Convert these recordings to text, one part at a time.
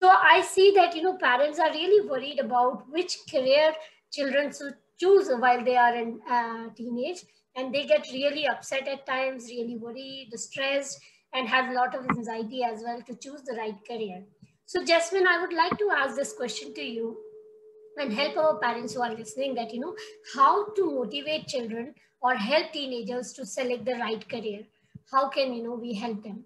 So I see that, parents are really worried about which career children should choose while they are in teenage, and they get really upset at times, really worried, stressed, and have a lot of anxiety as well to choose the right career. So Jasmine, I would like to ask this question to you and help our parents who are listening, that, how to motivate children or help teenagers to select the right career. How can, we help them?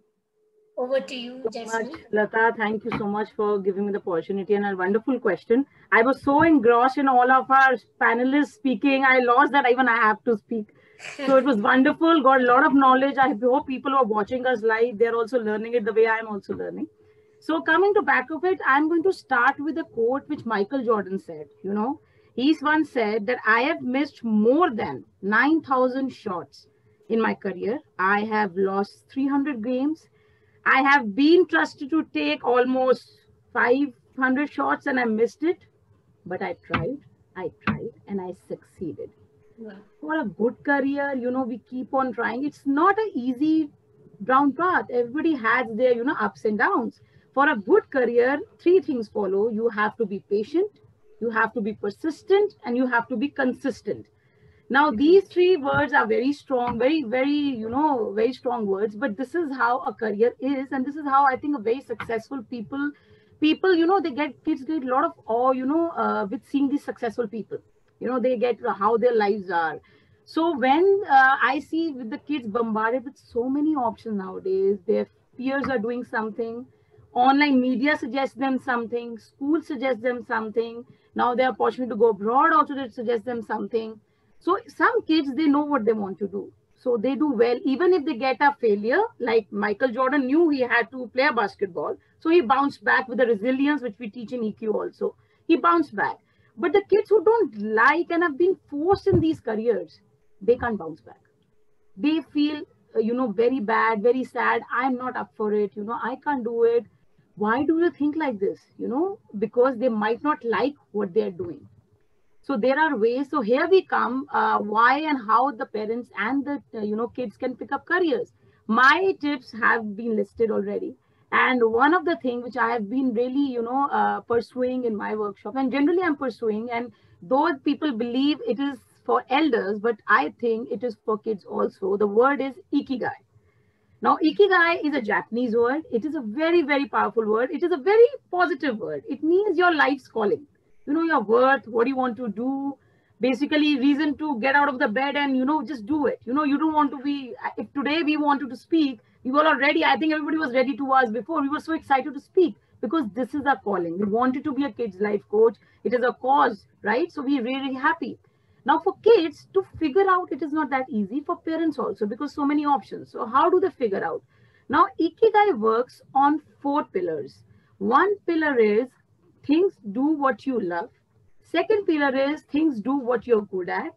Over to you, Much, Jasmine. Lata. Thank you so much for giving me the opportunity and a wonderful question. I was so engrossed in all of our panelists speaking, I lost that even I have to speak. So it was wonderful, got a lot of knowledge. I hope people who are watching us live, they're also learning it the way I'm also learning. So coming to back of it, I'm going to start with a quote which Michael Jordan said. He's once said that I have missed more than 9,000 shots in my career. I have lost 300 games. I have been trusted to take almost 500 shots and I missed it, but I tried, and I succeeded. Wow. For a good career, we keep on trying. It's not an easy brown path. Everybody has their, ups and downs. For a good career, three things follow. You have to be patient, you have to be persistent, and you have to be consistent. Now, these three words are very strong, very, very, very strong words, but this is how a career is. And this is how I think a very successful people, kids get a lot of awe, with seeing these successful people. They get how their lives are. So when I see with the kids bombarded with so many options nowadays, their peers are doing something, online media suggests them something, school suggests them something. Now they are opportunity to go abroad also, they suggest them something. So some kids, they know what they want to do. So they do well, even if they get a failure. Like Michael Jordan knew he had to play a basketball. So he bounced back with the resilience which we teach in EQ also. He bounced back. But the kids who don't like and have been forced in these careers, they can't bounce back. They feel, very bad, very sad. I'm not up for it. I can't do it. Why do you think like this? Because they might not like what they're doing. So there are ways. So here we come, why and how the parents and the kids can pick up careers. My tips have been listed already, and one of the things which I have been really pursuing in my workshop, and generally I'm pursuing, and though people believe it is for elders, but I think it is for kids also. The word is ikigai. Now, ikigai is a Japanese word. It is a very, very powerful word. It is a very positive word. It means your life's calling. Your worth, what you want to do, basically reason to get out of the bed and, just do it. You don't want to be, if today we wanted to speak, we were already, I think everybody was ready to us before. We were so excited to speak because this is our calling. We wanted to be a kid's life coach. It is a cause, right? So we're really happy. Now, for kids to figure out, it is not that easy. For parents also, because so many options. So how do they figure out? Now, Ikigai works on four pillars. One pillar is things do what you love. Second pillar is things do what you're good at.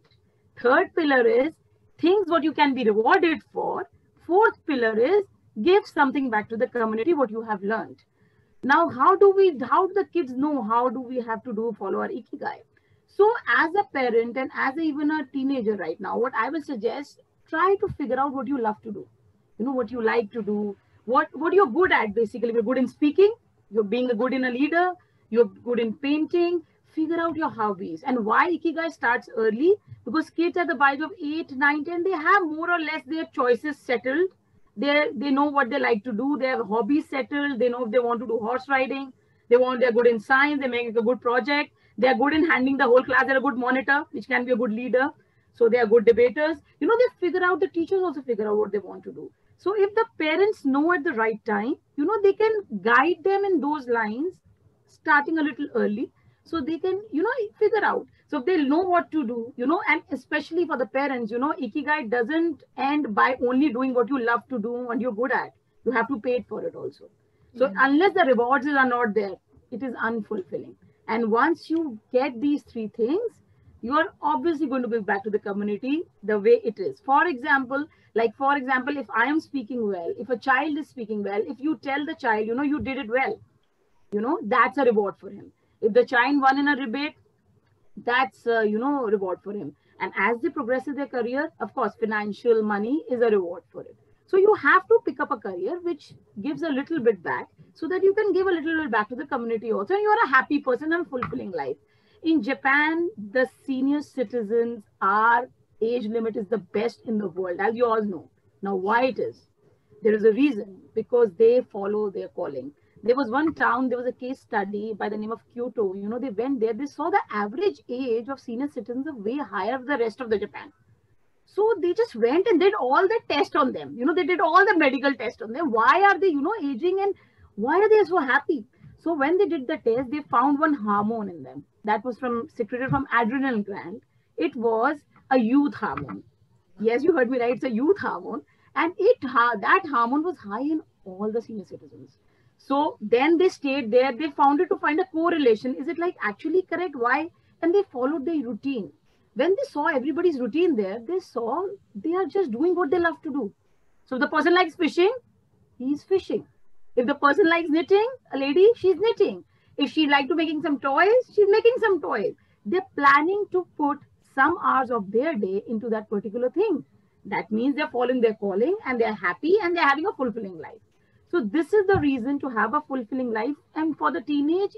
Third pillar is things what you can be rewarded for. Fourth pillar is give something back to the community what you have learned. Now, how do the kids know how do we have to do follow our Ikigai? So as a parent and as even a teenager right now, what I will suggest, try to figure out what you love to do. What you like to do, what you're good at. Basically, you're good in speaking, you're being a good in a leader, you're good in painting. Figure out your hobbies. And why Ikigai starts early, because kids at the age of 8, 9, 10, they have more or less their choices settled. They know what they like to do, they have hobbies settled, they know if they want to do horse riding, they're good in science, they make a good project, they're good in handling the whole class, they're a good monitor, which can be a good leader. So they are good debaters. They figure out, the teachers also figure out what they want to do. So if the parents know at the right time, they can guide them in those lines, starting a little early, so they can, figure out. So if they know what to do, and especially for the parents, Ikigai doesn't end by only doing what you love to do and you're good at. You have to pay it for it also. So unless the rewards are not there, it is unfulfilling. And once you get these three things, you are obviously going to give back to the community the way it is. For example, if I am speaking well, if a child is speaking well, if you tell the child, you did it well, that's a reward for him. If the child won in a debate, that's reward for him. And as they progress in their career, of course, financial money is a reward for it. So you have to pick up a career which gives a little bit back. so that you can give a little back to the community also, and you are a happy person and fulfilling life. In Japan, the senior citizens are age limit is the best in the world, as you all know. Now, why it is? There is a reason, because they follow their calling. There was one town, there was a case study by the name of Kyoto. You know, they went there, they saw the average age of senior citizens are way higher than the rest of the Japan. So they just went and did all the tests on them. You know, they did all the medical tests on them. Why are they, you know, aging, and why are they so happy? So when they did the test, they found one hormone in them that was secreted from adrenal gland. It was a youth hormone. Yes, you heard me right. It's a youth hormone, and that hormone was high in all the senior citizens. So then they stayed there. They found it to find a correlation. Is it like actually correct? Why? And they followed the routine. When they saw everybody's routine there, they saw they are just doing what they love to do. So if the person likes fishing, he's fishing. If the person likes knitting, a lady, she's knitting. If she likes to making some toys, she's making some toys. They're planning to put some hours of their day into that particular thing. That means they're following their calling and they're happy and they're having a fulfilling life. So this is the reason to have a fulfilling life. And for the teenage,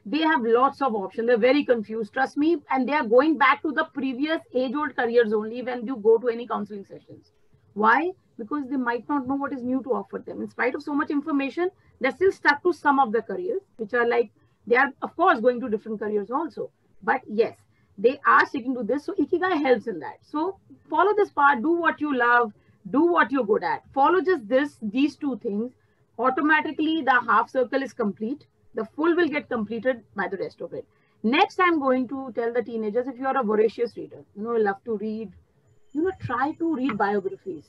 they have lots of options. They're very confused, trust me. And they are going back to the previous age-old careers only when you go to any counseling sessions. Why? Because they might not know what is new to offer them. In spite of so much information, they're still stuck to some of the careers, which are like, they are of course going to different careers also. But yes, they are sticking to this. So Ikigai helps in that. So follow this part, do what you love, do what you're good at. Follow just these two things. Automatically, the half circle is complete. The full will get completed by the rest of it. Next, I'm going to tell the teenagers, if you are a voracious reader, you know, love to read, you know, try to read biographies.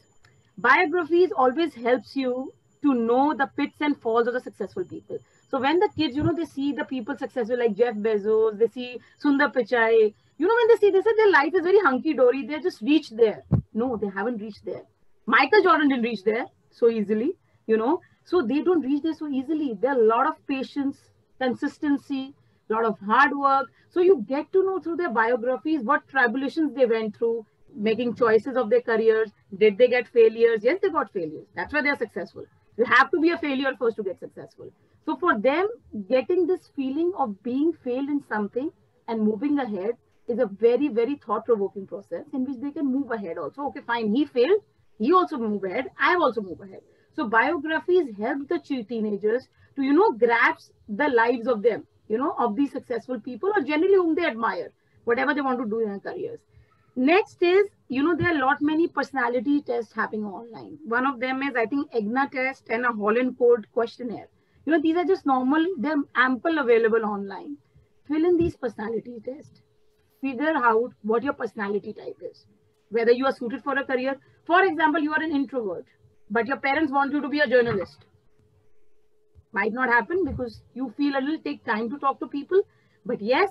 Biographies always helps you to know the pits and falls of the successful people. So when the kids, you know, they see the people successful like Jeff Bezos, they see Sundar Pichai, you know, when they see, they say their life is very hunky-dory, they just reached there. No, they haven't reached there. Michael Jordan didn't reach there so easily, you know. So they don't reach there so easily. There are a lot of patience, consistency, a lot of hard work. So you get to know through their biographies what tribulations they went through, making choices of their careers. Did they get failures? Yes, they got failures. That's why they're successful. You have to be a failure first to get successful. So for them, getting this feeling of being failed in something and moving ahead is a very, very thought-provoking process in which they can move ahead also. Okay, fine, he failed. He also moved ahead. I have also moved ahead. So biographies help the teenagers to, you know, grasp the lives of them, you know, of these successful people or generally whom they admire, whatever they want to do in their careers. Next is, you know, there are a lot many personality tests happening online. One of them is, I think, EGNA test and a Holland Code questionnaire. You know, these are just normal, they're ample available online. Fill in these personality tests. Figure out what your personality type is, whether you are suited for a career. For example, you are an introvert, but your parents want you to be a journalist. Might not happen because you feel a little take time to talk to people. But yes,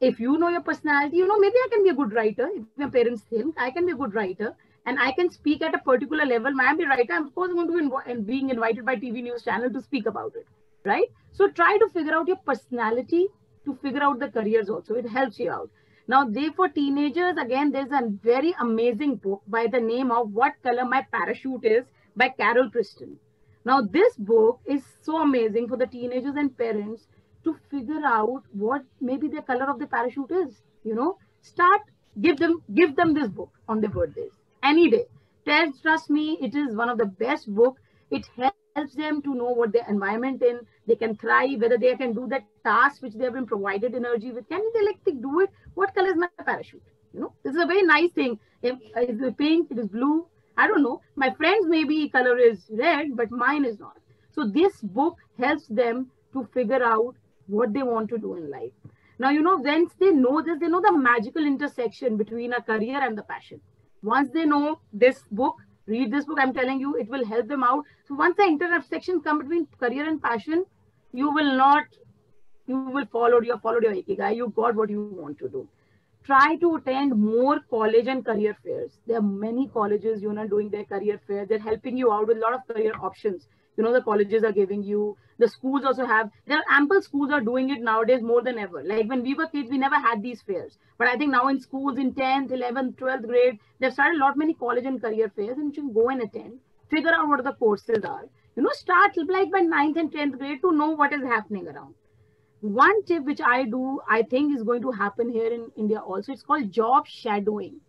if you know your personality, you know, maybe I can be a good writer. If my parents think I can be a good writer and I can speak at a particular level, I am a writer, I'm of course going to be being invited by TV news channel to speak about it, right? So try to figure out your personality to figure out the careers also. It helps you out. Now, for teenagers, again, there's a very amazing book by the name of What Color My Parachute Is by Carol Preston. Now, this book is so amazing for the teenagers and parents to figure out what maybe the color of the parachute is. You know, give them this book on their birthdays any day. Trust me, it is one of the best books. It helps them to know what their environment in. They can thrive, whether they can do the task which they have been provided energy with. Can they do it? What color is my parachute? You know, this is a very nice thing. If it's pink, it is blue. I don't know. My friends maybe color is red, but mine is not. So this book helps them to figure out what they want to do in life. Now, you know, once they know this, they know the magical intersection between a career and the passion. Once they know this book, read this book, I'm telling you, it will help them out. So once the intersection comes between career and passion, you will follow your Ikigai. You got what you want to do. Try to attend more college and career fairs. There are many colleges, you know, doing their career fair. They're helping you out with a lot of career options. You know, the colleges are giving you, the schools also have, there are ample schools are doing it nowadays more than ever. Like when we were kids, we never had these fairs. But I think now in schools in 10th, 11th, 12th grade, they've started a lot many college and career fairs and you can go and attend, figure out what the courses are. Start like by 9th and 10th grade to know what is happening around. One tip which I think is going to happen here in India also, it's called job shadowing.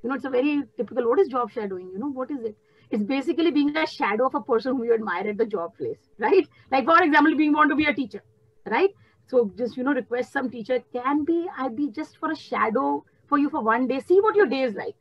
It's a very typical. What is job shadowing? What is it? It's basically being a shadow of a person whom you admire at the job place, right? Like, for example, being want to be a teacher, right? So just, request some teacher, I be just for a shadow for you for one day, see what your day is like.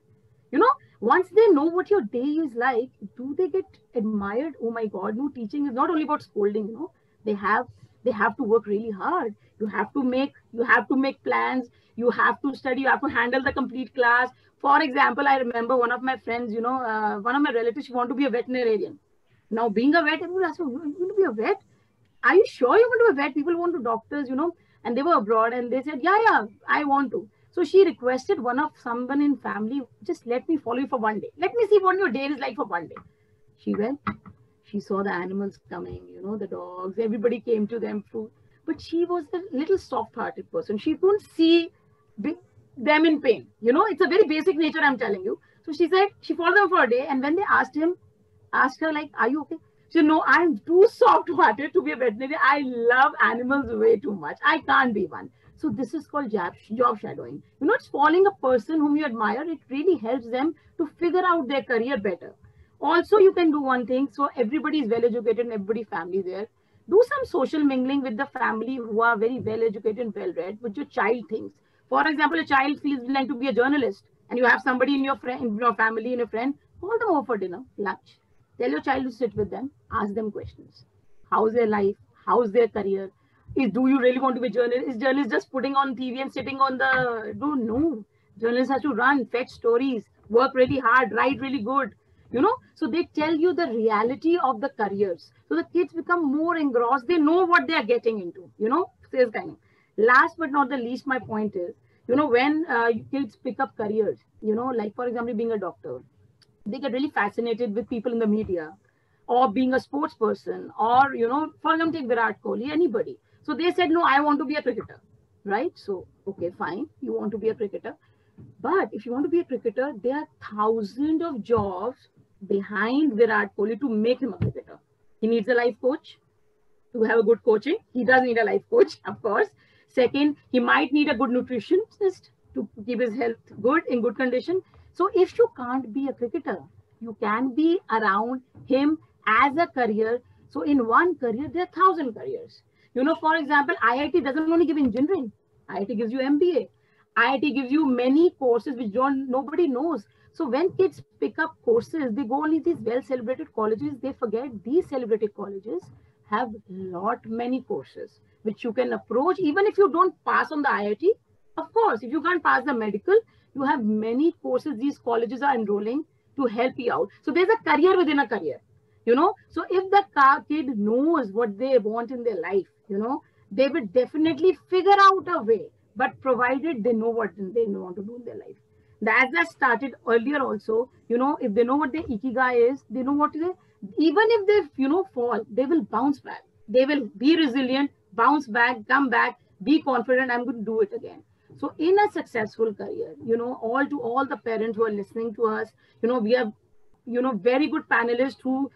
Once they know what your day is like, do they get admired? Oh my God, no, teaching is not only about scolding, they have they have to work really hard. You have to make plans, you have to study, you have to handle the complete class. For example, I remember one of my friends, one of my relatives, she want to be a veterinarian. Now, being a vet, everyone asks, you want to be a vet? Are you sure you want to be a vet? People want to doctors, and they were abroad and they said, yeah, I want to. So she requested someone in family, just let me follow you for one day. Let me see what your day is like for one day. She went, she saw the animals coming, the dogs, everybody came to them through. But she was a little soft-hearted person. She couldn't see them in pain. It's a very basic nature, I'm telling you. So she said, she followed them for a day. And when they asked her, like, are you okay? She said, no, I'm too soft-hearted to be a veterinarian. I love animals way too much. I can't be one. So this is called job shadowing. It's following a person whom you admire. It really helps them to figure out their career better. Also, you can do one thing. So everybody is well educated and everybody family there. Do some social mingling with the family who are very well educated and well read, which your child thinks. For example, a child feels like to be a journalist, and you have somebody in your family, and a friend, call them over for dinner, lunch. Tell your child to sit with them, ask them questions. How's their life? How's their career? Do you really want to be a journalist? Is journalist just putting on TV and sitting on the... No. Journalists have to run, fetch stories, work really hard, write really good. So they tell you the reality of the careers. So the kids become more engrossed. They know what they are getting into, sales kind of. Last but not the least, my point is, when kids pick up careers, like, for example, being a doctor, they get really fascinated with people in the media, or being a sports person, or, for example, take Virat Kohli, anybody. So they said, no, I want to be a cricketer, right? So, okay, fine. You want to be a cricketer. But if you want to be a cricketer, there are thousands of jobs behind Virat Kohli to make him a cricketer. He needs a life coach to have a good coaching. He does need a life coach, of course. Second, he might need a good nutritionist to keep his health good, in good condition. So if you can't be a cricketer, you can be around him as a career. So in one career, there are 1,000 careers. For example, IIT doesn't only give engineering. IIT gives you MBA. IIT gives you many courses which nobody knows. So when kids pick up courses, they go only these well-celebrated colleges. They forget these celebrated colleges have many courses which you can approach. Even if you don't pass on the IIT, of course, if you can't pass the medical, you have many courses these colleges are enrolling to help you out. So there's a career within a career, So if the kid knows what they want in their life, they will definitely figure out a way, but provided they know what they want to do in their life. As I started earlier also, if they know what their ikigai is, they know what they, even if they, fall, they will bounce back. They will be resilient, bounce back, come back, be confident, I'm going to do it again. So in a successful career, all the parents who are listening to us, we have, very good panelists who,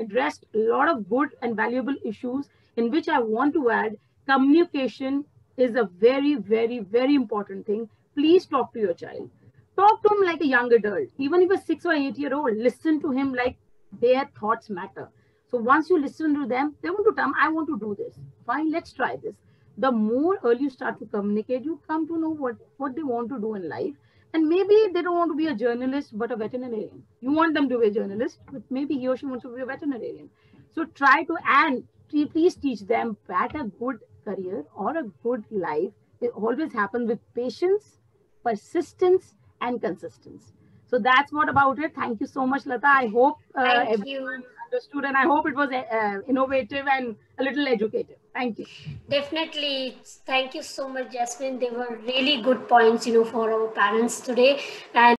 addressed a lot of good and valuable issues, in which I want to add communication is a very, very, very important thing. Please talk to your child. Talk to him like a young adult. Even if a 6 or 8 year old, listen to him like their thoughts matter. So once you listen to them, they want to tell, I want to do this. Fine, let's try this. The more early you start to communicate, you come to know what they want to do in life. And maybe they don't want to be a journalist, but a veterinarian. You want them to be a journalist, but maybe he or she wants to be a veterinarian. So try to, and please teach them that a good career or a good life, it always happens with patience, persistence, and consistency. So that's what about it. Thank you so much, Lata. I hope everyone understood, and I hope it was innovative and a little educative. Thank you. Definitely. Thank you so much, Jasmine. They were really good points, for our parents today. And